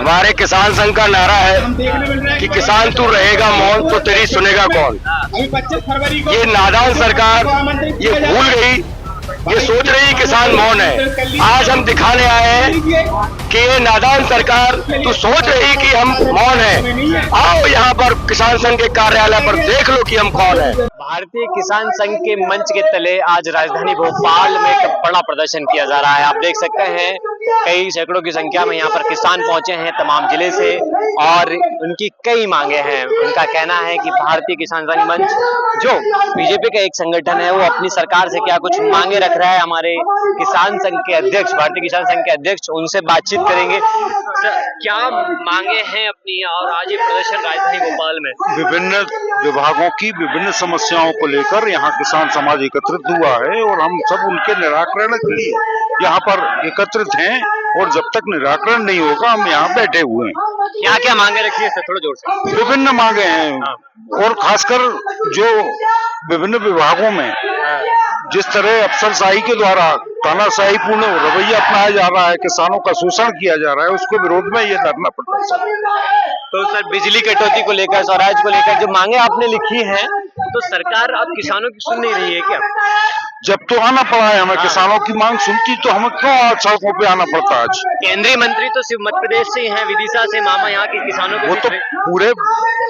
हमारे किसान संघ का नारा है कि किसान तू रहेगा मौन तो तेरी सुनेगा कौन। ये नादान सरकार ये भूल गई, ये सोच रही किसान मौन है। आज हम दिखाने आए हैं कि ये नादान सरकार तू सोच रही कि हम मौन है। आओ यहाँ पर किसान संघ के कार्यालय पर देख लो कि हम कौन है। भारतीय किसान संघ के मंच के तले आज राजधानी भोपाल में एक बड़ा प्रदर्शन किया जा रहा है। आप देख सकते हैं कई सैकड़ों की संख्या में यहाँ पर किसान पहुंचे हैं तमाम जिले से और उनकी कई मांगे हैं। उनका कहना है कि भारतीय किसान संघ मंच जो बीजेपी का एक संगठन है वो अपनी सरकार से क्या कुछ मांगे रख रहा है। हमारे किसान संघ के अध्यक्ष, भारतीय किसान संघ के अध्यक्ष, उनसे बातचीत करेंगे। क्या मांगे हैं अपनी और आज ये प्रदर्शन राजधानी भोपाल में विभिन्न विभागों की विभिन्न समस्याओं को लेकर यहाँ किसान समाज एकत्रित हुआ है और हम सब उनके निराकरण के लिए यहाँ पर एकत्रित हैं और जब तक निराकरण नहीं होगा हम यहाँ बैठे हुए हैं। क्या क्या मांगे रखी है सर, थोड़ा जोर से। विभिन्न मांगे हैं और खासकर जो विभिन्न विभागों में जिस तरह अफसरशाही के द्वारा तानाशाही पूर्ण रवैया अपनाया जा रहा है, किसानों का शोषण किया जा रहा है, उसके विरोध में ये धरना प्रदर्शन। तो सर बिजली कटौती को लेकर, स्वराज को लेकर जो मांगे आपने लिखी हैं, तो सरकार अब किसानों की सुन नहीं रही है क्या? जब तो आना पड़ा है हमें, किसानों की मांग सुनती तो हमें क्यों आज सड़कों पे आना पड़ता है। आज केंद्रीय मंत्री तो सिर्फ मध्य प्रदेश से ही हैं, विदिशा से, मामा यहाँ के किसानों को वो तो पूरे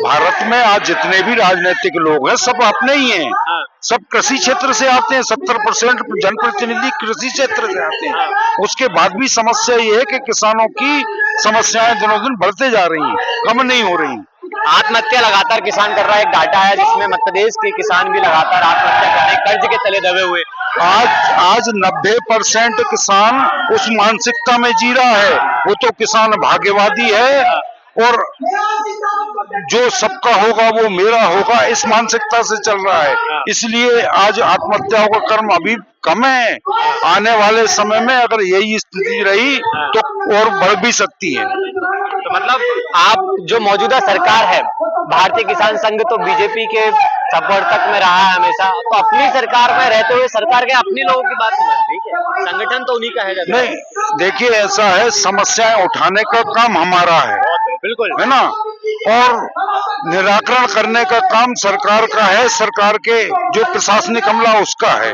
भारत में आज जितने भी राजनीतिक लोग हैं सब अपने ही हैं। सब कृषि क्षेत्र से आते हैं, 70% जनप्रतिनिधि कृषि क्षेत्र से आते हैं। उसके बाद भी समस्या ये है कि किसानों की समस्याएं दिनों दिन बढ़ते जा रही हैं, कम नहीं हो रही। आत्महत्या लगातार किसान कर रहा है। एक डाटा है जिसमें मध्य प्रदेश के किसान भी लगातार आत्महत्या कर रहे हैं, कर्ज के तले दबे हुए। आज 90% किसान उस मानसिकता में जी रहा है। वो तो किसान भाग्यवादी है और जो सबका होगा वो मेरा होगा, इस मानसिकता से चल रहा है। इसलिए आज आत्महत्याओं का क्रम अभी कम है। आने वाले समय में अगर यही स्थिति रही तो और बढ़ भी सकती है। तो मतलब आप जो मौजूदा सरकार है, भारतीय किसान संघ तो बीजेपी के समर्थक में रहा है हमेशा, तो अपनी सरकार में रहते हुए सरकार के अपने लोगों की बात नहीं मानती है। संगठन तो उन्हीं का है। नहीं, देखिए ऐसा है, समस्याएं उठाने का काम हमारा है, बिल्कुल है ना, और निराकरण करने का काम सरकार का है। सरकार के जो प्रशासनिक अमला उसका है।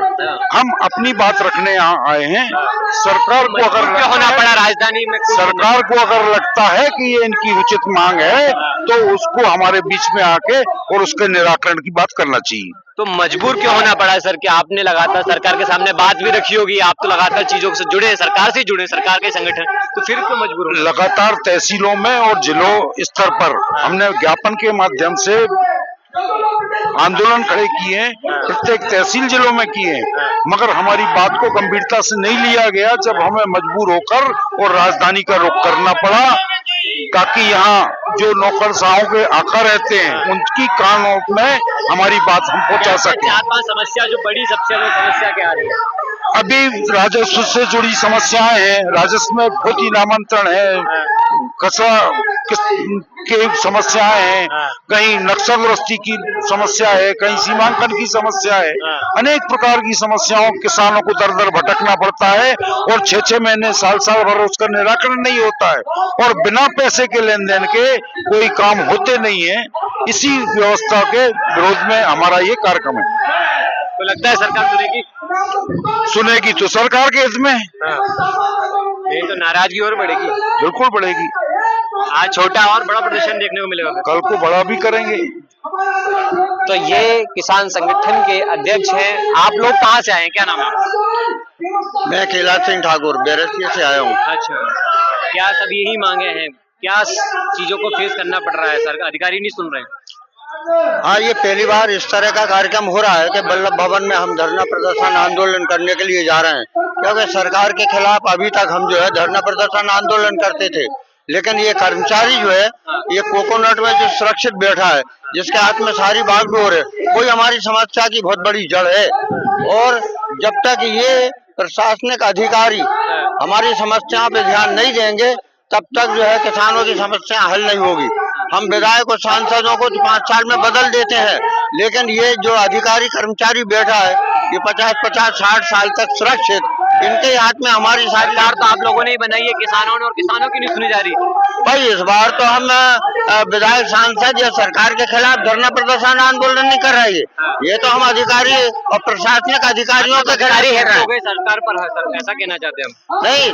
हम अपनी बात रखने यहाँ आए हैं। सरकार को अगर होना पड़ा राजधानी में, सरकार को अगर लगता है कि ये इनकी उचित मांग है तो उसको हमारे बीच में आके और उसके निराकरण की बात करना चाहिए। तो मजबूर क्यों होना पड़ा है सर कि आपने लगातार सरकार के सामने बात भी रखी होगी, आप तो लगातार चीजों से जुड़े, सरकार से जुड़े, सरकार के संगठन, तो फिर क्यों मजबूर हो? लगातार तहसीलों में और जिलों स्तर पर हमने ज्ञापन के माध्यम से आंदोलन खड़े किए हैं, प्रत्येक तहसील जिलों में किए हैं, मगर हमारी बात को गंभीरता से नहीं लिया गया। जब हमें मजबूर होकर और राजधानी का रुख करना पड़ा ताकि यहाँ जो नौकरशाहों के आका रहते हैं उनकी कानों में हमारी बात हम पहुंचा सकें। 4-5 समस्या जो बड़ी सबसे बड़ी समस्या क्या आ रही है? अभी राजस्व से जुड़ी समस्याएं हैं, राजस्व में बहुत ही नामांतरण है, कचरा की समस्याएं हैं, कहीं नक्सलग्रस्ती की समस्या है, कहीं सीमांकन की समस्या है। अनेक प्रकार की समस्याओं किसानों को दर दर भटकना पड़ता है और 6-6 महीने साल भर उसका निराकरण नहीं होता है और बिना पैसे के लेन देन के कोई काम होते नहीं है। इसी व्यवस्था के विरोध में हमारा ये कार्यक्रम है। तो लगता है सरकार सुनेगी तो सरकार के हित में, नहीं तो नाराजगी और बढ़ेगी। बिल्कुल बढ़ेगी। आज छोटा और बड़ा प्रदर्शन देखने को मिलेगा, कल को बड़ा भी करेंगे। तो ये किसान संगठन के अध्यक्ष हैं। आप लोग कहाँ से आए हैं, क्या नाम है? मैं कैलाश सिंह ठाकुर बैरसिया से आया हूँ। अच्छा, क्या सब यही मांगे हैं? क्या चीजों को फेस करना पड़ रहा है? सर अधिकारी नहीं सुन रहे हैं? हाँ, ये पहली बार इस तरह का कार्यक्रम हो रहा है कि वल्लभ भवन में हम धरना प्रदर्शन आंदोलन करने के लिए जा रहे हैं, क्योंकि सरकार के खिलाफ अभी तक हम जो है धरना प्रदर्शन आंदोलन करते थे, लेकिन ये कर्मचारी जो है ये कोकोनट में जो सुरक्षित बैठा है, जिसके हाथ में सारी बागडोर है, कोई हमारी समस्या की बहुत बड़ी जड़ है। और जब तक ये प्रशासनिक अधिकारी हमारी समस्याओं पे ध्यान नहीं देंगे तब तक जो है किसानों की समस्या हल नहीं होगी। हम विधायक और सांसदों को 5 साल में बदल देते हैं, लेकिन ये जो अधिकारी कर्मचारी बैठा है ये 50-50, 60 साल तक सुरक्षित इनके हाथ में हमारी सारी सरकार तो आप लोगों ने ही बनाई है किसानों ने, और किसानों की नहीं सुनी जा रही। भाई इस बार तो हम विधायक सांसद या सरकार के खिलाफ धरना प्रदर्शन आंदोलन नहीं कर रहे हैं। ये तो हम अधिकारी और प्रशासनिक अधिकारियों के खिलाफ अधिकारी कर रहे है हैं। हो गए सरकार पर, ऐसा कहना चाहते हैं हम। नहीं,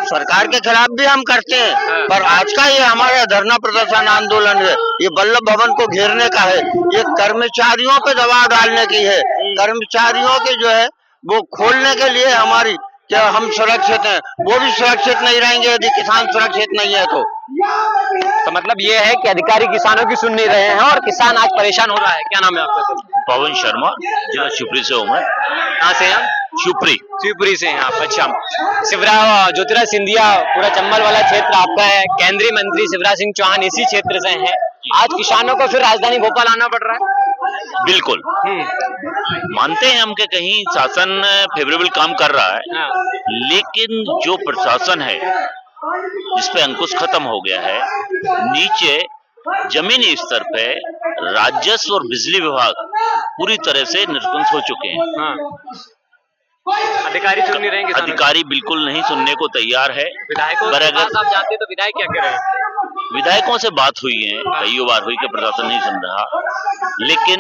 सरकार के खिलाफ भी हम करते हैं, पर आज का ये हमारा धरना प्रदर्शन आंदोलन है, ये वल्लभ भवन को घेरने का है, ये कर्मचारियों पे दबाव डालने की है। कर्मचारियों के जो है वो खोलने के लिए हमारी, क्या हम सुरक्षित हैं, वो भी सुरक्षित नहीं रहेंगे यदि किसान सुरक्षित नहीं है तो मतलब ये है कि अधिकारी किसानों की सुन नहीं रहे हैं और किसान आज परेशान हो रहा है। क्या नाम है आपका? पवन शर्मा, जिला शिवपुरी से हूँ मैं। कहाँ से हैं? शिवपुरी। शिवपुरी से हैं आप। अच्छा, ज्योतिराज सिंधिया, पूरा चंबल वाला क्षेत्र आपका है। केंद्रीय मंत्री शिवराज सिंह चौहान इसी क्षेत्र से हैं। आज किसानों को फिर राजधानी भोपाल आना पड़ रहा है। बिल्कुल मानते हैं हम कि कहीं शासन फेवरेबल काम कर रहा है, लेकिन जो प्रशासन है जिस पे अंकुश खत्म हो गया है, नीचे जमीनी स्तर पे राजस्व और बिजली विभाग पूरी तरह से निरंकुश हो चुके हैं। अधिकारी सुन नहीं रहे हैं किसानों की। अधिकारी बिल्कुल नहीं सुनने को तैयार है। विधायकों पर के अगर पास आप जाते तो विधायक क्या कह रहे हैं? विधायकों से बात हुई है, कई बार हुई कि प्रशासन नहीं सुन रहा, लेकिन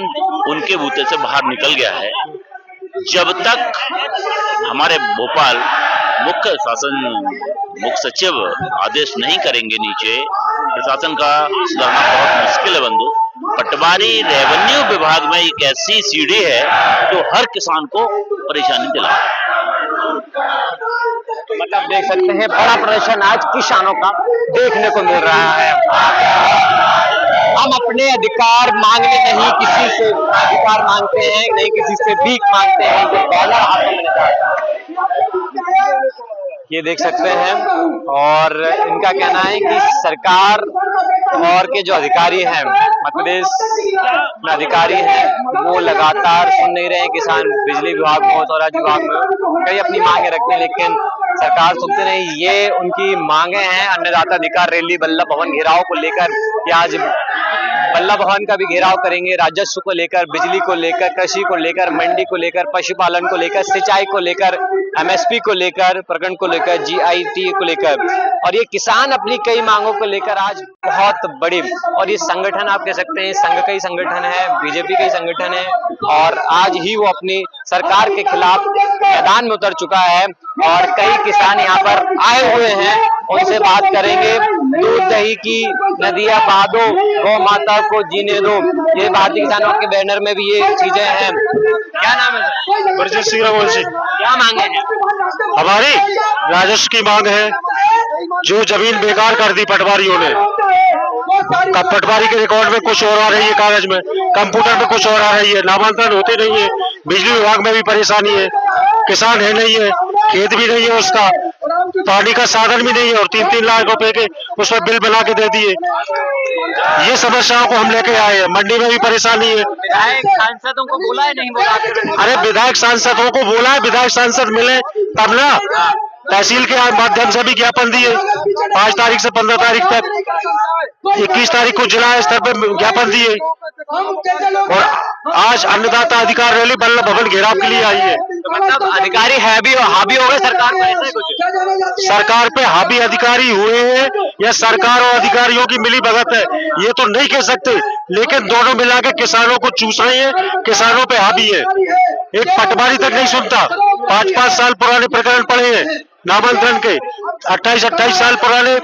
उनके बूते से बाहर निकल गया है। जब तक हमारे भोपाल मुख्य सचिव आदेश नहीं करेंगे नीचे, प्रशासन का सुधारना बहुत मुश्किल है बंधु। पटवारी रेवेन्यू विभाग में एक ऐसी सीढ़ी है जो हर किसान को परेशानी दिला। तो मतलब देख सकते हैं बड़ा प्रदर्शन आज किसानों का देखने को मिल रहा है। हम अपने अधिकार मांगने नहीं किसी से अधिकार मांगते हैं, नहीं किसी से भीख मांगते हैं। जो डॉलर हाथों में लेकर ये देख सकते हैं, और इनका कहना है कि सरकार और के जो अधिकारी हैं, मध्य प्रदेश में अधिकारी हैं, वो लगातार सुन नहीं रहे हैं। किसान बिजली विभाग में, स्वराज विभाग में कई अपनी मांगे रखते हैं, लेकिन सरकार सुनते नहीं। ये उनकी मांगे हैं। अन्नदाता अधिकार रैली वल्लभ भवन घेराव को लेकर, या आज वल्लभ भवन का भी घेराव करेंगे। राजस्व को लेकर, बिजली को लेकर, कृषि को लेकर, मंडी को लेकर, पशुपालन को लेकर, सिंचाई को लेकर, एमएसपी को लेकर, प्रकरण को लेकर, जीआईटी को लेकर, और ये किसान अपनी कई मांगों को लेकर आज बहुत बड़ी, और ये संगठन आप कह सकते हैं संघ का ही संगठन है, बीजेपी का ही संगठन है, और आज ही वो अपनी सरकार के खिलाफ मैदान में उतर चुका है। और कई किसान यहाँ पर आए हुए हैं, उनसे बात करेंगे। दूध दही की नदियां बहा दो, गौ माता को जीने दो, ये भारतीय किसानों के बैनर में भी ये चीजें हैं। क्या नाम है? ब्रजेश सिंह रघुवंशी। क्या मांगे हैं? हमारी राजस्व की मांग है। जो जमीन बेकार कर दी पटवारियों ने, पटवारी के रिकॉर्ड में कुछ और आ रही है, कागज में, कंप्यूटर में कुछ और आ रही है, नामांकन होते नहीं है। बिजली विभाग में भी परेशानी है, किसान है नहीं है, खेत भी नहीं है उसका, पानी का साधन भी नहीं है, और 3-3 लाख रुपए के उसमें बिल बना के दे दिए। ये समस्याओं को हम लेके आए हैं। मंडी में भी परेशानी है। विधायक सांसदों को बोला है, नहीं बोला? अरे विधायक सांसदों को बोला है, विधायक सांसद मिले तब ना। तहसील के माध्यम से भी ज्ञापन दिए, 5 तारीख से 15 तारीख तक, 21 तारीख को जिला स्तर पर ज्ञापन दिए, और आज अन्नदाता अधिकार रैली वल्लभ भवन घेराव के लिए आई है। तो मतलब अधिकारी है भी हावी हो गए सरकार पे, ऐसा ही कुछ? सरकार पे हावी अधिकारी हुए हैं या सरकार और अधिकारियों की मिली भगत है, ये तो नहीं कह सकते, लेकिन दोनों मिला के किसानों को चूस रहे हैं, किसानों पे हावी है। एक पटवारी तक नहीं सुनता। 5-5 साल पुराने प्रकरण पड़े हैं नामांतरण के, 28-28 साल पुराने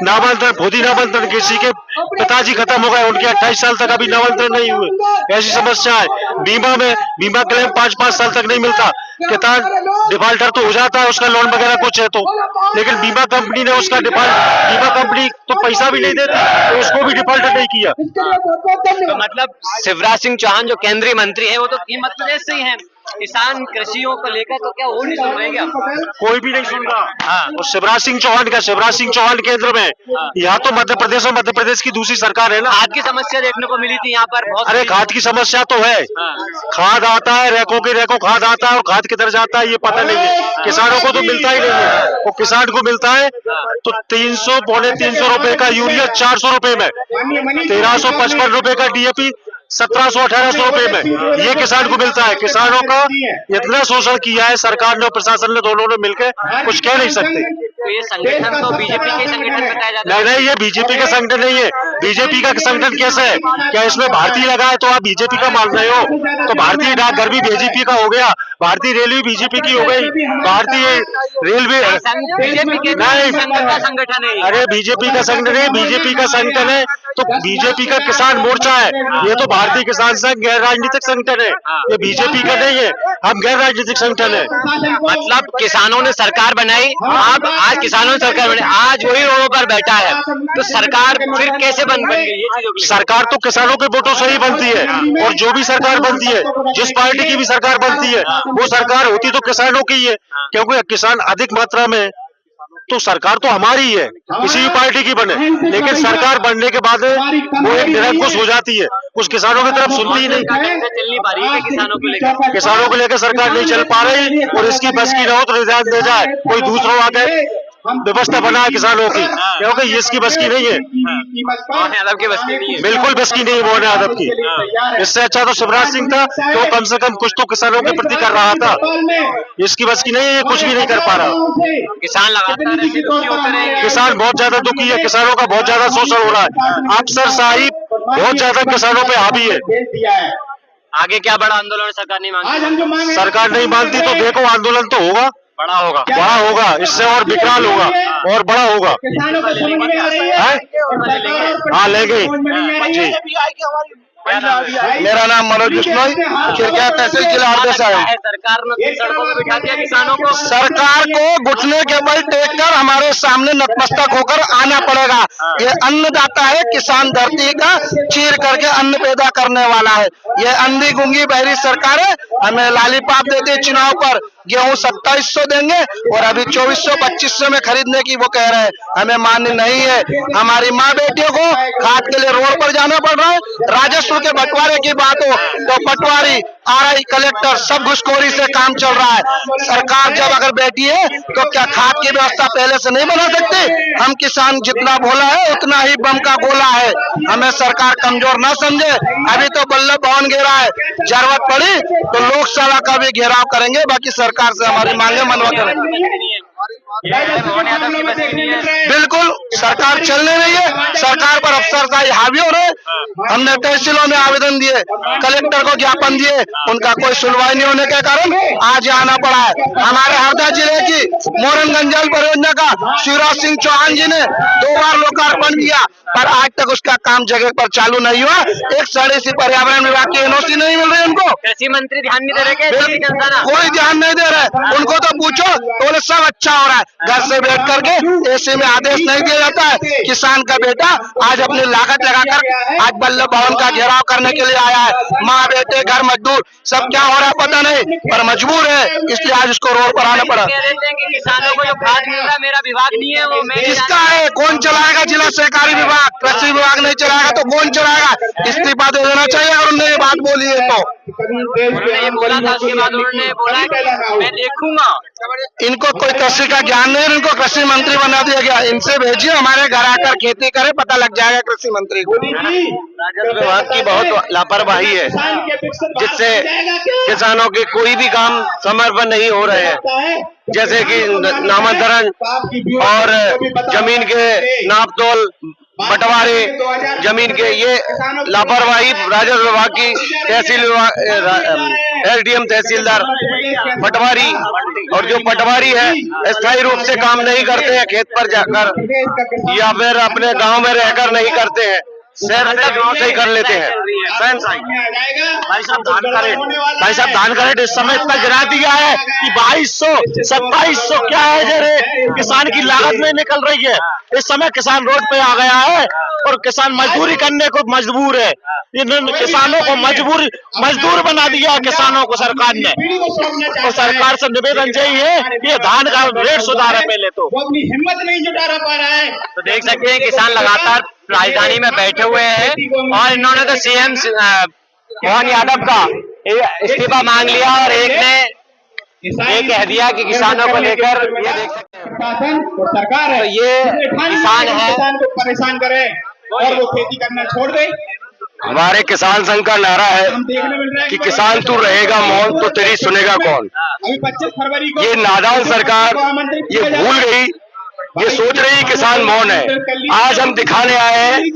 नामांतरण, खुदी नामांतरण, किसी के पिताजी खत्म हो गए, उनके 28 साल तक अभी नामांतरण नहीं हुए। ऐसी समस्या है। बीमा क्लेम 5-5 साल तक नहीं मिलता। किसान डिफॉल्टर तो हो जाता है, उसका लोन वगैरह कुछ है तो, लेकिन बीमा कंपनी ने उसका बीमा कंपनी तो पैसा भी नहीं देती, तो उसको भी डिफॉल्टर नहीं किया। तो मतलब शिवराज सिंह चौहान जो केंद्रीय मंत्री है, वो तो मध्य प्रदेश से ही है। किसान कृषियों को लेकर तो क्या वो नहीं सुन रहे क्या? कोई भी नहीं सुन रहा। और शिवराज सिंह चौहान केंद्र में, यहाँ तो मध्य प्रदेश की दूसरी सरकार है ना। खाद की समस्या देखने को मिली थी यहाँ पर बहुत। अरे खाद की समस्या तो है। खाद आता है, रैको खाद आता है, और खाद किधर जाता है ये पता नहीं है। किसानों को तो मिलता ही नहीं है, और किसान को मिलता है तो 300 पौने 300 रुपए का यूरिया 400 रुपए में, 1355 रुपए का डीएपी 1700-1800 रुपए में ये किसान को मिलता है। किसानों का इतना शोषण किया है सरकार ने और प्रशासन ने, दोनों ने मिलकर, कुछ कह नहीं सकते। तो ये संगठन तो बीजेपी के संगठन बताया जाता है। नहीं, ये बीजेपी का संगठन नहीं है। बीजेपी का संगठन कैसे है? क्या इसमें भारतीय लगा है तो आप बीजेपी का मान रहे हो? तो भारतीय डाकघर भी बीजेपी का हो गया, भारतीय रेलवे बीजेपी की हो गई, भारतीय रेलवे बीजेपी के संगठन है। अरे बीजेपी का संगठन है, बीजेपी का संगठन है तो बीजेपी का किसान मोर्चा है। ये तो भारतीय किसान संघ गैर राजनीतिक संगठन है, ये बीजेपी का नहीं है। हम गैर राजनीतिक संगठन है। मतलब किसानों ने सरकार बनाई, आप आज किसानों ने सरकार बनाई, आज वही रोडों पर बैठा है, तो सरकार फिर कैसे बन गई? ये चीजों के लिए सरकार तो किसानों के वोटों से ही बनती है, और जो भी सरकार बनती है, जिस पार्टी की भी सरकार बनती है, वो सरकार होती तो किसानों की है, क्योंकि किसान अधिक मात्रा में, तो सरकार तो हमारी है, किसी भी पार्टी की बने, लेकिन सरकार बनने के बाद वो एक निरंकुश हो जाती है, उस किसानों की तरफ सुनती ही नहीं। चल नहीं पा रही है किसानों को लेकर। किसानों को लेकर सरकार नहीं चल पा रही, और इसकी बस की न हो तो रिजाइन दे जाए, कोई दूसरा आके व्यवस्था बनाए किसानों की, क्योंकि ये इसकी बस की नहीं है। मोहन यादव की बस की नहीं है, बिल्कुल बस की नहीं है मोहन यादव की। इससे अच्छा तो शिवराज सिंह था, तो कम से कम कुछ तो किसानों के प्रति कर रहा था। इसकी बस की नहीं है, कुछ भी नहीं कर पा रहा। किसान लगातार ऐसे दुखी होते रहेंगे। किसान बहुत ज्यादा दुखी है, किसानों का बहुत ज्यादा शोषण हो रहा है, अफसरशाही बहुत ज्यादा किसानों पे हावी है। आगे क्या बड़ा आंदोलन सरकार नहीं मांगती? सरकार नहीं मानती तो देखो आंदोलन तो होगा, बड़ा होगा, बड़ा होगा, इससे और विकराल होगा और बड़ा होगा। हाँ लेंगे जी। मेरा नाम मनोज बिश्नोई, खिरकिया तहसील जिला हरदोई है। सरकार ने सड़कों पर बिठा दिया किसानों को। सरकार को घुटने के बल टेक कर हमारे सामने नतमस्तक होकर आना पड़ेगा। ये अन्नदाता है, किसान धरती का चीर करके अन्न पैदा करने वाला है। ये अंधी गुंगी बहरी सरकार है, हमें लालीपाप देती है चुनाव पर, गेहूं 2700 देंगे और अभी 2400-2500 में खरीदने की वो कह रहे हैं। हमें मान्य नहीं है। हमारी माँ बेटियों को खाद के लिए रोड पर जाना पड़ रहा है। राजस्व के बंटवारे की बात हो तो पटवारी, आरआई, कलेक्टर सब घुसखोरी से काम चल रहा है। सरकार जब अगर बैठी है तो क्या खाद की व्यवस्था पहले से नहीं बना सकती? हम किसान जितना बोला है उतना ही बम का गोला है। हमें सरकार कमजोर ना समझे। अभी तो बल्लभ भवन घेरा है, जरूरत पड़ी तो लोकसभा का भी घेराव करेंगे, बाकी सरकार से हमारी मांगे मनवा करेंगे। बिल्कुल सरकार चलने रही है, सरकार पर अफसरशाही हावी हो रहे। हमने तहसीलों में आवेदन दिए, कलेक्टर को ज्ञापन दिए, उनका कोई सुनवाई नहीं होने के कारण आज आना पड़ा है। हमारे हरदा जिले की मोरनगंज जल परियोजना का शिवराज सिंह चौहान जी ने 2 बार लोकार्पण किया, पर आज तक उसका काम जगह पर चालू नहीं हुआ। एक सड़ी सी पर्यावरण विभाग की एनओसी नहीं मिल रही उनको। कृषि मंत्री ध्यान नहीं दे रहे, कोई ध्यान नहीं दे रहे। उनको तो पूछो तो बोले सब अच्छा हो रहा है, घर से बैठ करके ऐसे में आदेश नहीं दिया जाता है। किसान का बेटा आज अपनी लागत लगाकर आज बल्लभ भवन का घेराव करने के लिए आया है। माँ बेटे घर मजदूर सब क्या हो रहा है पता नहीं, पर मजबूर है, इसलिए आज उसको रोड पर आना पड़ा। किसानों को जो खाद मिल रहा है मेरा विभाग नहीं है, वो किसका है? कौन चलाएगा? जिला सहकारी विभाग, कृषि विभाग नहीं चलाएगा तो कौन चलाएगा? इस्तीफा दे देना चाहिए अगर उन्होंने ये बात बोली है तो। उन्होंने ये बोला था, उसके बाद उन्होंने बोला मैं देखूंगा। इनको कोई कृषि का ज्ञान नहीं, इनको कृषि मंत्री बना दिया गया। इनसे भेजिए हमारे घर आकर खेती करे, पता लग जाएगा कृषि मंत्री को। राजस्व विभाग की बहुत लापरवाही है, जिससे किसानों के कोई भी काम समय पर नहीं हो रहे हैं, जैसे कि नामांतरण और जमीन के नापतोल, बंटवारे जमीन के, ये लापरवाही राजस्व विभाग की, तहसील विभाग, एसडीएम, तहसीलदार, पटवारी, और जो पटवारी है स्थायी रूप से काम नहीं करते हैं खेत पर जाकर, या फिर अपने गांव में रहकर नहीं करते हैं, शहर से ही कर लेते हैं। भाई साहब धान का रेट इस समय इतना गिरा दिया है कि 2200 2700 क्या है जरे किसान की लागत में निकल रही है। इस समय किसान रोड पे आ गया है और किसान मजदूरी करने को मजबूर है। इन किसानों को मजदूर बना दिया है किसानों को सरकार ने। तो सरकार से निवेदन यही है कि धान का रेट सुधारे पहले तो। अपनी हिम्मत नहीं जुटा पा रहा है। तो देख सकते हैं किसान लगातार राजधानी में बैठे हुए हैं और इन्होंने तो सीएम मोहन यादव का इस्तीफा मांग लिया और एक ने ये कह दिया कि किसानों को लेकर ये देख सकते हैं शासन और सरकार है, तो ये किसान है, किसान को परेशान करे और वो खेती करना छोड़ दे। हमारे किसान संघ का नारा है कि किसान तू रहेगा मौन तो तेरी सुनेगा कौन। अभी 25 फरवरी को ये नादान सरकार ये भूल गई, ये सोच रही किसान मौन है। आज हम दिखाने आए हैं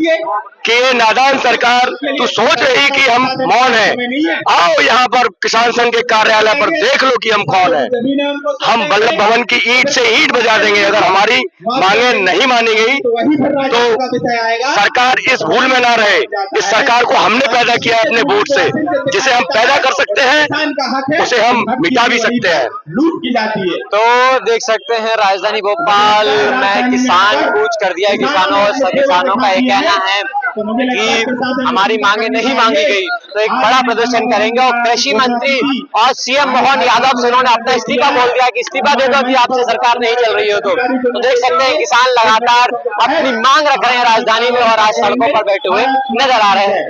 कि ये नादान सरकार तू सोच रही कि हम मौन है। आओ यहाँ पर किसान संघ के कार्यालय पर देख लो कि हम कौन है। हम वल्लभ भवन की ईंट से ईंट बजा देंगे। अगर हमारी मांगे नहीं मानी गई तो सरकार इस भूल में ना रहे। इस सरकार को हमने पैदा किया है अपने वोट से। जिसे हम पैदा कर सकते हैं उसे हम मिटा भी सकते हैं। लूट की जाती है। तो देख सकते हैं राजधानी भोपाल में किसान कूच कर दिया है। किसानों का ये कहना है कि हमारी मांगे नहीं मांगी गई तो एक बड़ा प्रदर्शन करेंगे। और कृषि मंत्री और सीएम मोहन यादव से उन्होंने अपना इस्तीफा बोल दिया कि इस्तीफा दे दो अभी आपसे सरकार नहीं चल रही हो तो देख सकते हैं किसान लगातार अपनी मांग रख रहे हैं राजधानी में और आज सड़कों पर बैठे हुए नजर आ रहे हैं।